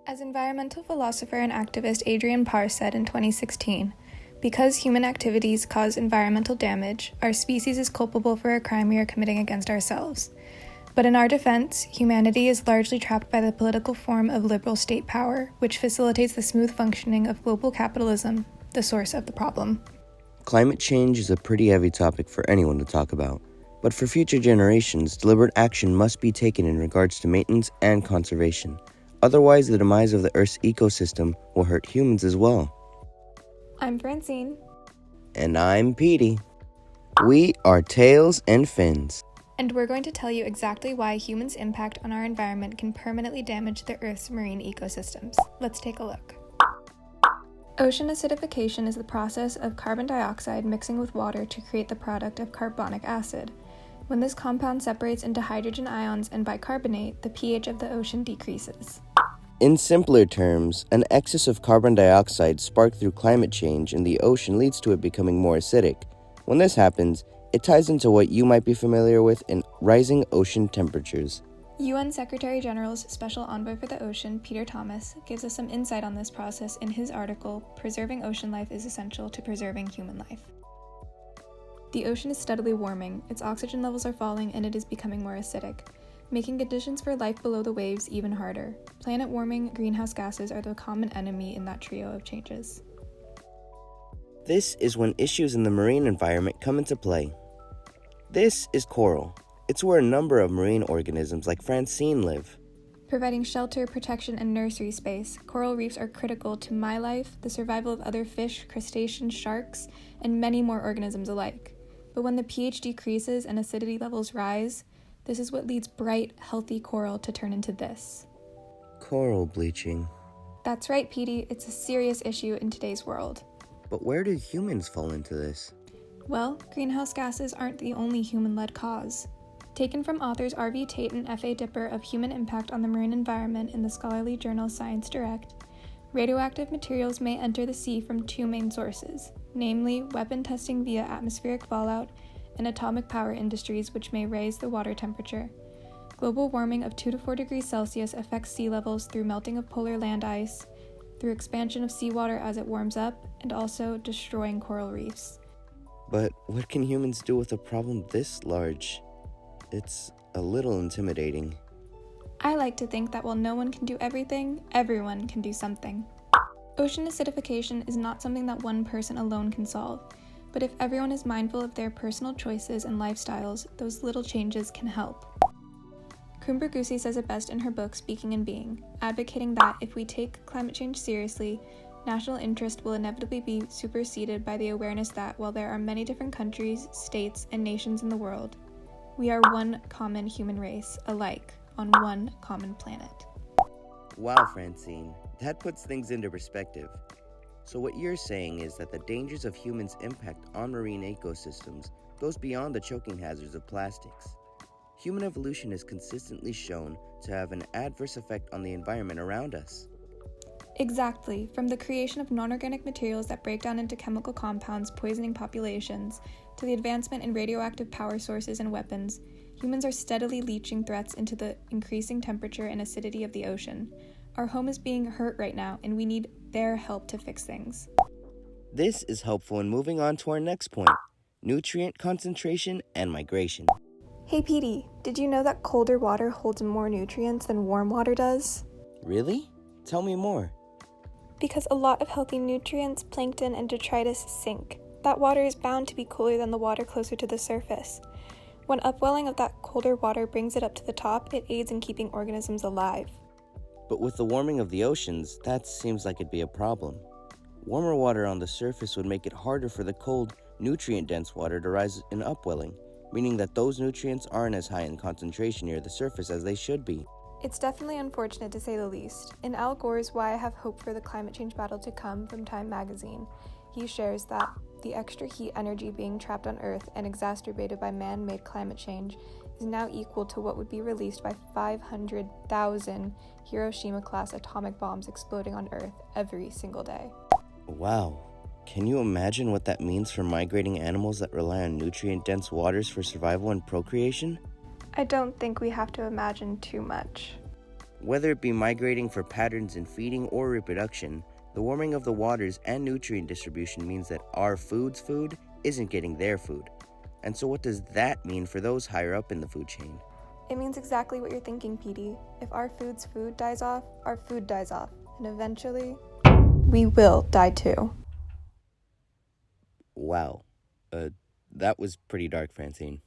As environmental philosopher and activist Adrian Parr said in 2016, because human activities cause environmental damage, our species is culpable for a crime we are committing against ourselves. But in our defense, humanity is largely trapped by the political form of liberal state power, which facilitates the smooth functioning of global capitalism, the source of the problem. Climate change is a pretty heavy topic for anyone to talk about, but for future generations, deliberate action must be taken in regards to maintenance and conservation. Otherwise, the demise of the Earth's ecosystem will hurt humans as well. I'm Francine. And I'm Petey. We are Tails and Fins. And we're going to tell you exactly why humans' impact on our environment can permanently damage the Earth's marine ecosystems. Let's take a look. Ocean acidification is the process of carbon dioxide mixing with water to create the product of carbonic acid. When this compound separates into hydrogen ions and bicarbonate, the pH of the ocean decreases. In simpler terms, an excess of carbon dioxide sparked through climate change in the ocean leads to it becoming more acidic. When this happens, it ties into what you might be familiar with in rising ocean temperatures. UN Secretary General's Special Envoy for the Ocean, Peter Thomas, gives us some insight on this process in his article, Preserving Ocean Life is Essential to Preserving Human Life. The ocean is steadily warming, its oxygen levels are falling, and it is becoming more acidic, making conditions for life below the waves even harder. Planet warming greenhouse gases are the common enemy in that trio of changes. This is when issues in the marine environment come into play. This is coral. It's where a number of marine organisms like Francine live. Providing shelter, protection, and nursery space, coral reefs are critical to my life, the survival of other fish, crustaceans, sharks, and many more organisms alike. But when the pH decreases and acidity levels rise, this is what leads bright, healthy coral to turn into this. Coral bleaching. That's right, Petey. It's a serious issue in today's world. But where do humans fall into this? Well, greenhouse gases aren't the only human-led cause. Taken from authors R.V. Tate and F.A. Dipper of Human Impact on the Marine Environment in the scholarly journal Science Direct, radioactive materials may enter the sea from two main sources, namely weapon testing via atmospheric fallout and atomic power industries, which may raise the water temperature. Global warming of 2 to 4 degrees Celsius affects sea levels through melting of polar land ice, through expansion of seawater as it warms up, and also destroying coral reefs. But what can humans do with a problem this large? It's a little intimidating. I like to think that while no one can do everything, everyone can do something. Ocean acidification is not something that one person alone can solve, but if everyone is mindful of their personal choices and lifestyles, those little changes can help. Kumbergusi says it best in her book Speaking and Being, advocating that if we take climate change seriously, national interest will inevitably be superseded by the awareness that while there are many different countries, states, and nations in the world, we are one common human race, alike, on one common planet. Wow, Francine, that puts things into perspective. So what you're saying is that the dangers of humans' impact on marine ecosystems goes beyond the choking hazards of plastics. Human evolution is consistently shown to have an adverse effect on the environment around us. Exactly, from the creation of non-organic materials that break down into chemical compounds poisoning populations, to the advancement in radioactive power sources and weapons, humans are steadily leaching threats into the increasing temperature and acidity of the ocean. Our home is being hurt right now, and we need their help to fix things. This is helpful in moving on to our next point, nutrient concentration and migration. Hey Petey, did you know that colder water holds more nutrients than warm water does? Really? Tell me more. Because a lot of healthy nutrients, plankton, and detritus sink. That water is bound to be cooler than the water closer to the surface. When upwelling of that colder water brings it up to the top, it aids in keeping organisms alive. But with the warming of the oceans, that seems like it'd be a problem. Warmer water on the surface would make it harder for the cold, nutrient-dense water to rise in upwelling, meaning that those nutrients aren't as high in concentration near the surface as they should be. It's definitely unfortunate to say the least. In Al Gore's Why I Have Hope for the Climate Change Battle to Come from Time magazine, he shares that the extra heat energy being trapped on Earth and exacerbated by man-made climate change is now equal to what would be released by 500,000 Hiroshima-class atomic bombs exploding on Earth every single day. Wow. Can you imagine what that means for migrating animals that rely on nutrient-dense waters for survival and procreation? I don't think we have to imagine too much. Whether it be migrating for patterns in feeding or reproduction, the warming of the waters and nutrient distribution means that our food's food isn't getting their food. And so what does that mean for those higher up in the food chain? It means exactly what you're thinking, Petey. If our food's food dies off, our food dies off. And eventually, we will die too. Wow. That was pretty dark, Francine.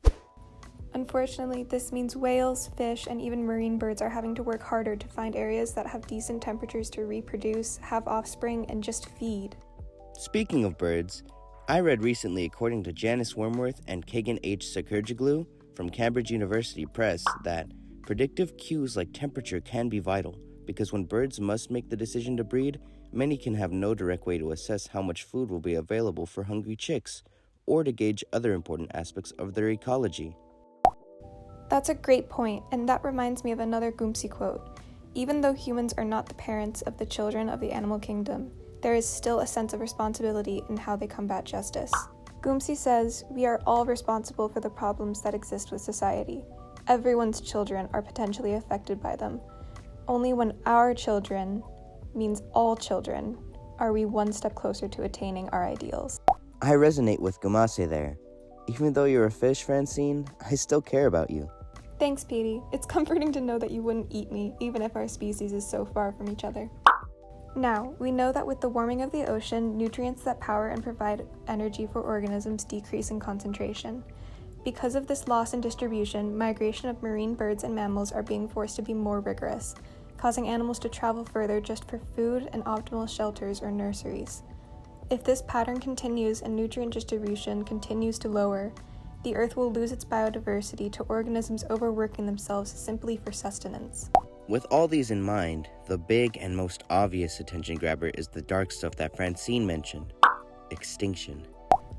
Unfortunately, this means whales, fish, and even marine birds are having to work harder to find areas that have decent temperatures to reproduce, have offspring, and just feed. Speaking of birds, I read recently, according to Janice Wormworth and Kagan H. Sakirjiglu from Cambridge University Press, that predictive cues like temperature can be vital, because when birds must make the decision to breed, many can have no direct way to assess how much food will be available for hungry chicks, or to gauge other important aspects of their ecology. That's a great point, and that reminds me of another Goomsey quote. Even though humans are not the parents of the children of the animal kingdom, there is still a sense of responsibility in how they combat justice. Goomsey says, "We are all responsible for the problems that exist with society. Everyone's children are potentially affected by them. Only when our children means all children are we one step closer to attaining our ideals." I resonate with Gumase there. Even though you're a fish, Francine, I still care about you. Thanks, Petey. It's comforting to know that you wouldn't eat me, even if our species is so far from each other. Now, we know that with the warming of the ocean, nutrients that power and provide energy for organisms decrease in concentration. Because of this loss in distribution, migration of marine birds and mammals are being forced to be more rigorous, causing animals to travel further just for food and optimal shelters or nurseries. If this pattern continues and nutrient distribution continues to lower, the Earth will lose its biodiversity to organisms overworking themselves simply for sustenance. With all these in mind, the big and most obvious attention grabber is the dark stuff that Francine mentioned: extinction.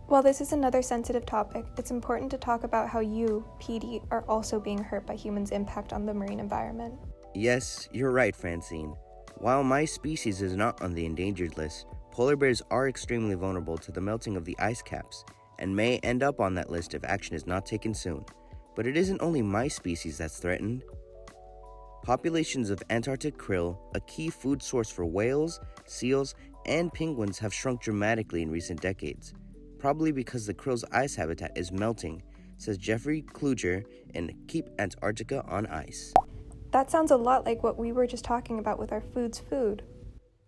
While this is another sensitive topic, it's important to talk about how you, Petey, are also being hurt by humans' impact on the marine environment. Yes, you're right, Francine. While my species is not on the endangered list, polar bears are extremely vulnerable to the melting of the ice caps, and may end up on that list if action is not taken soon. But it isn't only my species that's threatened. Populations of Antarctic krill, a key food source for whales, seals, and penguins, have shrunk dramatically in recent decades, probably because the krill's ice habitat is melting, says Jeffrey Kluger in Keep Antarctica on Ice. That sounds a lot like what we were just talking about with our food's food.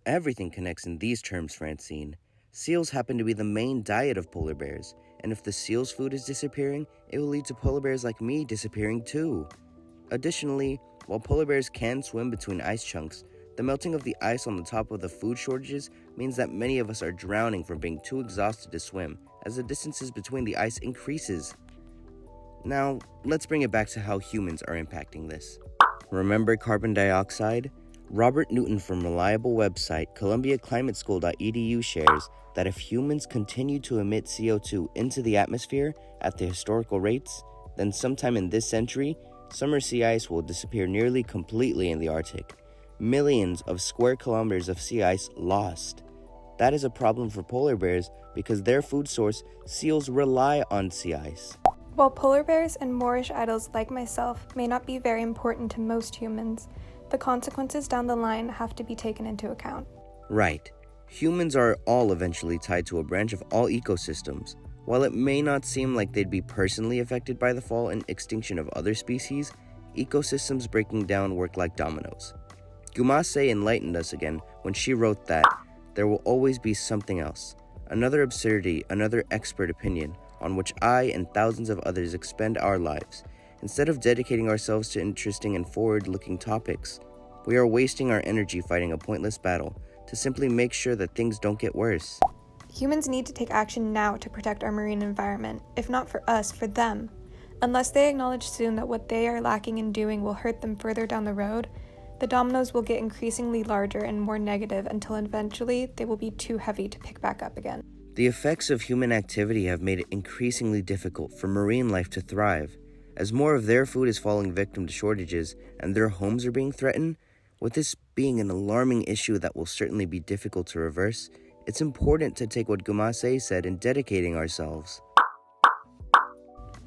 Everything connects in these terms, Francine. Seals happen to be the main diet of polar bears, and if the seal's food is disappearing, it will lead to polar bears like me disappearing too. Additionally, while polar bears can swim between ice chunks, the melting of the ice on the top of the food shortages means that many of us are drowning from being too exhausted to swim, as the distances between the ice increases. Now, let's bring it back to how humans are impacting this. Remember carbon dioxide? Robert Newton from reliable website columbiaclimateschool.edu shares that if humans continue to emit CO2 into the atmosphere at the historical rates, then sometime in this century, summer sea ice will disappear nearly completely in the Arctic. Millions of square kilometers of sea ice lost. That is a problem for polar bears because their food source, seals, rely on sea ice. While polar bears and Moorish idols like myself may not be very important to most humans, the consequences down the line have to be taken into account. Right. Humans are all eventually tied to a branch of all ecosystems. While it may not seem like they'd be personally affected by the fall and extinction of other species, ecosystems breaking down work like dominoes. Gumase enlightened us again when she wrote that there will always be something else, another absurdity, another expert opinion, on which I and thousands of others expend our lives. Instead of dedicating ourselves to interesting and forward-looking topics, we are wasting our energy fighting a pointless battle to simply make sure that things don't get worse. Humans need to take action now to protect our marine environment, if not for us, for them. Unless they acknowledge soon that what they are lacking in doing will hurt them further down the road, the dominoes will get increasingly larger and more negative until eventually they will be too heavy to pick back up again. The effects of human activity have made it increasingly difficult for marine life to thrive. As more of their food is falling victim to shortages and their homes are being threatened, with this being an alarming issue that will certainly be difficult to reverse, it's important to take what Gumase said in dedicating ourselves.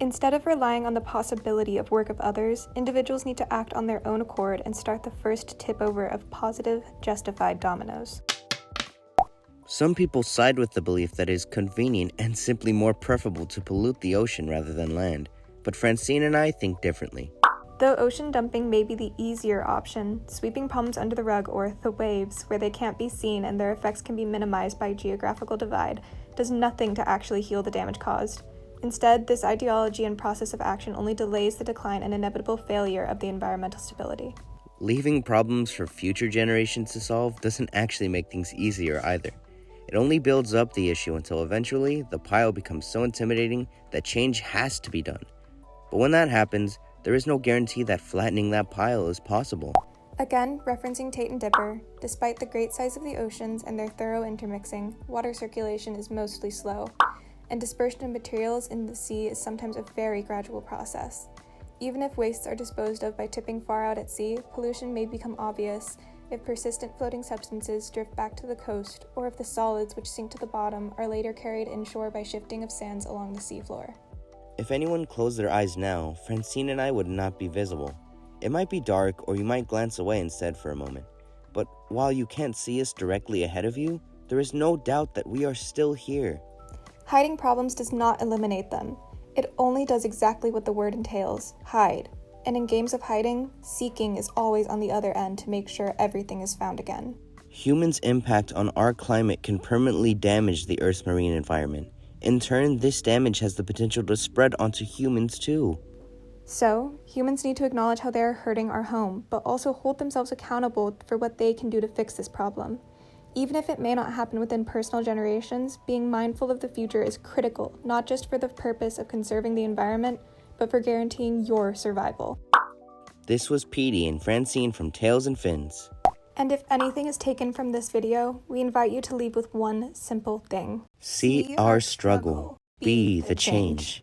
Instead of relying on the possibility of work of others, individuals need to act on their own accord and start the first tip over of positive, justified dominoes. Some people side with the belief that it is convenient and simply more preferable to pollute the ocean rather than land, but Francine and I think differently. Though ocean dumping may be the easier option, sweeping problems under the rug or the waves, where they can't be seen and their effects can be minimized by geographical divide, does nothing to actually heal the damage caused. Instead, this ideology and process of action only delays the decline and inevitable failure of the environmental stability. Leaving problems for future generations to solve doesn't actually make things easier either. It only builds up the issue until eventually the pile becomes so intimidating that change has to be done. But when that happens, there is no guarantee that flattening that pile is possible. Again, referencing Tate and Dipper, despite the great size of the oceans and their thorough intermixing, water circulation is mostly slow, and dispersion of materials in the sea is sometimes a very gradual process. Even if wastes are disposed of by tipping far out at sea, pollution may become obvious if persistent floating substances drift back to the coast, or if the solids which sink to the bottom are later carried inshore by shifting of sands along the seafloor. If anyone closed their eyes now, Francine and I would not be visible. It might be dark, or you might glance away instead for a moment. But while you can't see us directly ahead of you, there is no doubt that we are still here. Hiding problems does not eliminate them. It only does exactly what the word entails, hide. And in games of hiding, seeking is always on the other end to make sure everything is found again. Humans' impact on our climate can permanently damage the Earth's marine environment. In turn, this damage has the potential to spread onto humans too. So, humans need to acknowledge how they are hurting our home, but also hold themselves accountable for what they can do to fix this problem. Even if it may not happen within personal generations, being mindful of the future is critical, not just for the purpose of conserving the environment, but for guaranteeing your survival. This was Petey and Francine from Tails and Fins. And if anything is taken from this video, we invite you to leave with one simple thing. See our struggle. Be the change.